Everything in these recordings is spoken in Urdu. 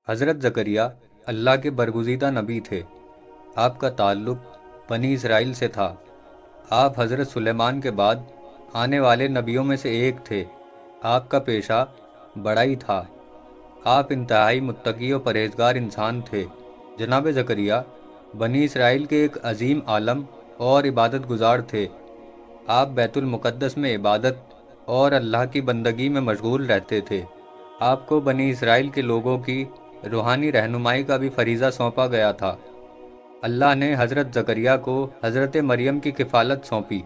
حضرت زکریا اللہ کے برگزیدہ نبی تھے۔ آپ کا تعلق بنی اسرائیل سے تھا۔ آپ حضرت سلیمان کے بعد آنے والے نبیوں میں سے ایک تھے۔ آپ کا پیشہ بڑائی تھا۔ آپ انتہائی متقی و پرہیزگار انسان تھے۔ جناب زکریا بنی اسرائیل کے ایک عظیم عالم اور عبادت گزار تھے۔ آپ بیت المقدس میں عبادت اور اللہ کی بندگی میں مشغول رہتے تھے۔ آپ کو بنی اسرائیل کے لوگوں کی روحانی رہنمائی کا بھی فریضہ سونپا گیا تھا۔ اللہ نے حضرت زکریا کو حضرت مریم کی کفالت سونپی۔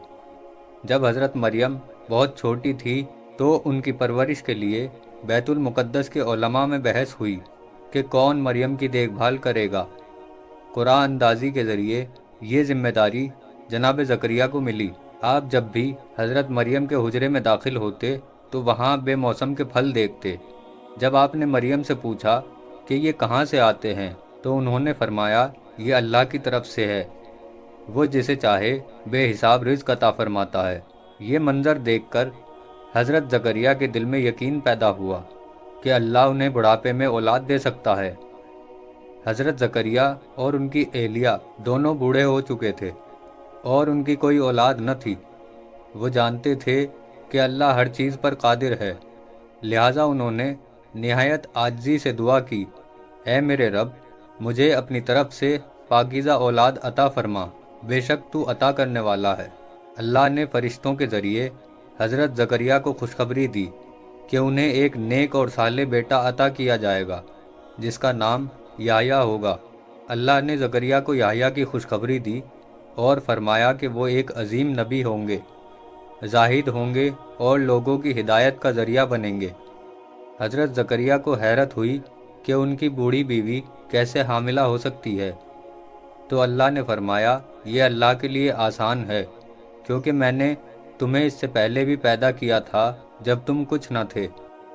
جب حضرت مریم بہت چھوٹی تھی تو ان کی پرورش کے لیے بیت المقدس کے علماء میں بحث ہوئی کہ کون مریم کی دیکھ بھال کرے گا۔ قرآن اندازی کے ذریعے یہ ذمہ داری جناب زکریا کو ملی۔ آپ جب بھی حضرت مریم کے حجرے میں داخل ہوتے تو وہاں بے موسم کے پھل دیکھتے۔ جب آپ نے مریم سے پوچھا کہ یہ کہاں سے آتے ہیں تو انہوں نے فرمایا یہ اللہ کی طرف سے ہے، وہ جسے چاہے بے حساب رزق عطا فرماتا ہے۔ یہ منظر دیکھ کر حضرت زکریا کے دل میں یقین پیدا ہوا کہ اللہ انہیں بڑھاپے میں اولاد دے سکتا ہے۔ حضرت زکریا اور ان کی اہلیہ دونوں بوڑھے ہو چکے تھے اور ان کی کوئی اولاد نہ تھی۔ وہ جانتے تھے کہ اللہ ہر چیز پر قادر ہے، لہٰذا انہوں نے نہایت عاجزی سے دعا کی، اے میرے رب، مجھے اپنی طرف سے پاکیزہ اولاد عطا فرما، بے شک تو عطا کرنے والا ہے۔ اللہ نے فرشتوں کے ذریعے حضرت زکریا کو خوشخبری دی کہ انہیں ایک نیک اور صالح بیٹا عطا کیا جائے گا جس کا نام یحییٰ ہوگا۔ اللہ نے زکریا کو یحییٰ کی خوشخبری دی اور فرمایا کہ وہ ایک عظیم نبی ہوں گے، زاہد ہوں گے اور لوگوں کی ہدایت کا ذریعہ بنیں گے۔ حضرت زکریا کو حیرت ہوئی کہ ان کی بوڑھی بیوی کیسے حاملہ ہو سکتی ہے، تو اللہ نے فرمایا یہ اللہ کے لیے آسان ہے، کیونکہ میں نے تمہیں اس سے پہلے بھی پیدا کیا تھا جب تم کچھ نہ تھے۔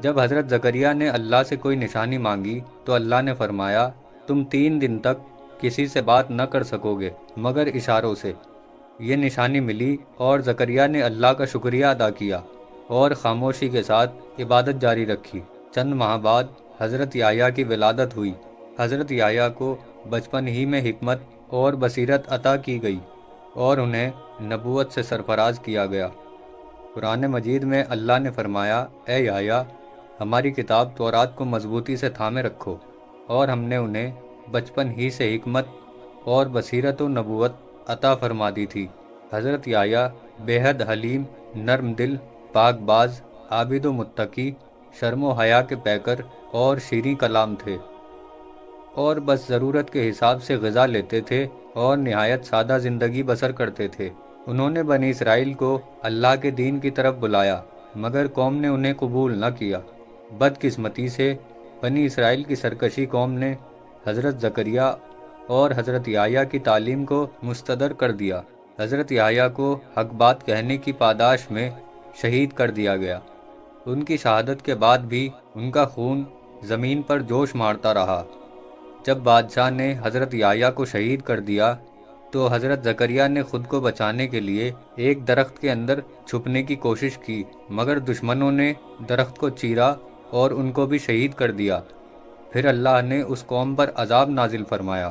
جب حضرت زکریا نے اللہ سے کوئی نشانی مانگی تو اللہ نے فرمایا تم 3 دن تک کسی سے بات نہ کر سکو گے مگر اشاروں سے۔ یہ نشانی ملی اور زکریا نے اللہ کا شکریہ ادا کیا اور خاموشی کے ساتھ عبادت جاری رکھی۔ چند ماہ بعد حضرت یحییٰ کی ولادت ہوئی۔ حضرت یحییٰ کو بچپن ہی میں حکمت اور بصیرت عطا کی گئی اور انہیں نبوت سے سرفراز کیا گیا۔ قرآن مجید میں اللہ نے فرمایا، اے یحییٰ، ہماری کتاب تورات کو مضبوطی سے تھامے رکھو، اور ہم نے انہیں بچپن ہی سے حکمت اور بصیرت و نبوت عطا فرما دی تھی۔ حضرت یحییٰ بے حد حلیم، نرم دل، پاک باز، عابد و متقی، شرم و حیا کے پیکر اور شیریں کلام تھے، اور بس ضرورت کے حساب سے غذا لیتے تھے اور نہایت سادہ زندگی بسر کرتے تھے۔ انہوں نے بنی اسرائیل کو اللہ کے دین کی طرف بلایا مگر قوم نے انہیں قبول نہ کیا۔ بدقسمتی سے بنی اسرائیل کی سرکشی قوم نے حضرت زکریا اور حضرت یحییٰ کی تعلیم کو مستدر کر دیا۔ حضرت یحییٰ کو حق بات کہنے کی پاداش میں شہید کر دیا گیا۔ ان کی شہادت کے بعد بھی ان کا خون زمین پر جوش مارتا رہا۔ جب بادشاہ نے حضرت یحییٰ کو شہید کر دیا تو حضرت زکریا نے خود کو بچانے کے لیے ایک درخت کے اندر چھپنے کی کوشش کی مگر دشمنوں نے درخت کو چیرا اور ان کو بھی شہید کر دیا۔ پھر اللہ نے اس قوم پر عذاب نازل فرمایا۔